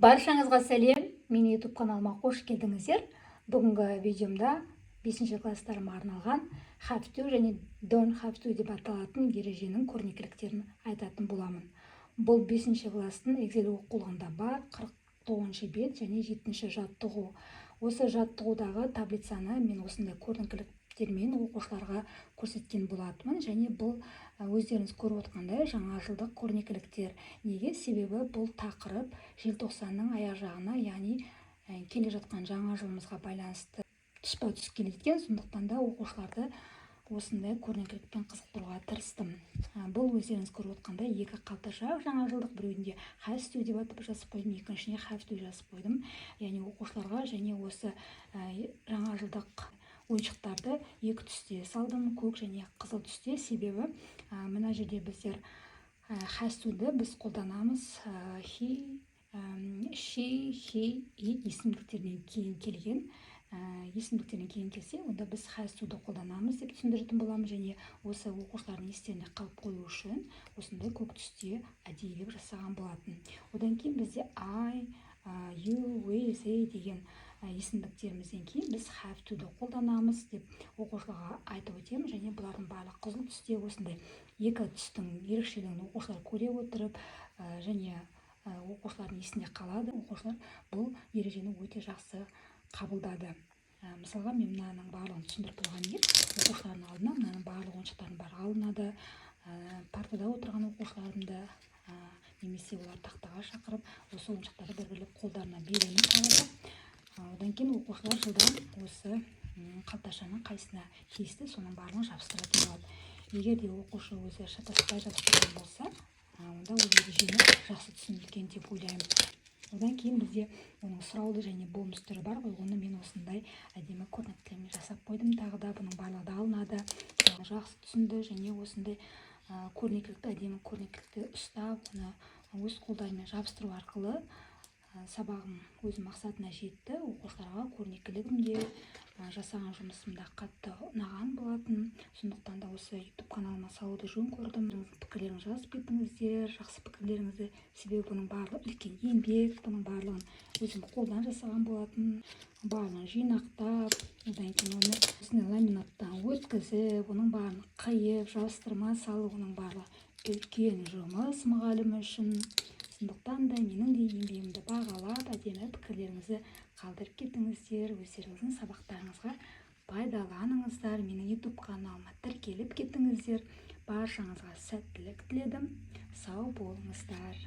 Баршаңызға сәлем, менің YouTube каналыма қош келдіңіздер. Бүгінгі видеомда 5 класстарыма арналған have to және don't have to деп аталатын ереженің көрнекіліктерін айтатын боламын. Бұл 5 класстың Excel оқулығында бар 49 бет және 7 жаттығу. Осы жаттығудағы таблицаны мен осындай көрнекіліктермен оқушыларға көрсеткен болатынмын, және бұл өздеріңіз көріп отқандай жаңа жылдық көрнекіліктер. Неге? Себебі бұл тақырып желтоқсанның аяқ жағына, яғни келе жатқан жаңа жылымызға байланысты тұспа-тұс келетін, сондықтан да оқушыларды осындай көрнекілікпен қызықтыруға тырыстым. Бұл өздеріңіз көріп отқандай екі қалташа жаңа жылдық, біреуінде has to деп атап жазып қойдым, екіншісіне have to жазып қойдым. Яғни оқушыларға және осы жаңа жылдық ойыншықтарды екі түсте салдым, көк және қызыл түсте. Себебі мына жерде біздер has to-ды біз қолданамыз he, she, he, it есімдіктерден кейін келген. Есімдіктерден кейін келсе, онда біз has to-ды қолданамыз деп түсіндіретін боламыз, және осы оқушылардың естеріне қалып қою үшін осындай көк түсте әдейілеп жасаған болатын. Одан кейін бізде I, you, we, they деген есімдіктерімізден кейін біз have to-ды қолданамыз деп оқушыларға айтып өтемін, және бұлардың барлық қызыл түсте осындай екі түстің ерекшелігін оқушылар көре отырып және оқушылардың есінде қалады. Оқушылар бұл ережені өте жақсы қабылдады. Мысалға, мен мынаның барлығын түсіндіріп болған егер оқушылардың алдына мынаның барлық ойыншықтардың барлығы алынады. Партада отырған оқушыларымды немесе олар тақтаға шақырып осы ойыншықтарды бір-бірлеп қолдарына беремін қалада. Одан кейін оқушылар жылдан осы қалташаның қайсына тиісті соның барлығын жабыстыратын болады. Егер де оқушы өзі шатаспай жабыстырған болса, онда ол ережені жақсы түсінген деп ойлаймын. Одан кейін бізде оның сұраулы және болмыс түрі бар ғой, оны мен осындай әдемі көрнекіліктермен жасап қойдым. Тағы да бұның барлығы да алынады. Жақсы түсінді және осындай көрнекілікті, әдемі көрнекілікті ұстап, оны өз қолдарымен жабыстыру арқылы сабағым өз мақсатына жетті. Оқушыларға көрнекілігімде жасаған жұмысымда қатты ұнаған болатын. Сондықтан да осы YouTube каналыма салуды жөн көрдім. Пікірлеріңізді жазып кеттіңіздер, жақсы пікірлеріңізді. Себебі бұның барлығы үлкен еңбек, бұның барлығын өзім қолдан жасаған болатын. Барлығын жинақтап, одан кейін оны осындай ламинаттан өткізіп, оның барлығын қиып, жабыстырма салып, оның барлығы үлкен жұмыс мұғалім үшін. Сондықтан да менің де еңбегімді бағалап, әдемі пікірлеріңізді қалдырып кеттіңіздер. Өздеріңіздің сабақтарыңызға пайдаланыңыздар. Менің YouTube каналыма тіркеліп кеттіңіздер. Баршаңызға сәттілік тіледім. Сау болыңыздар.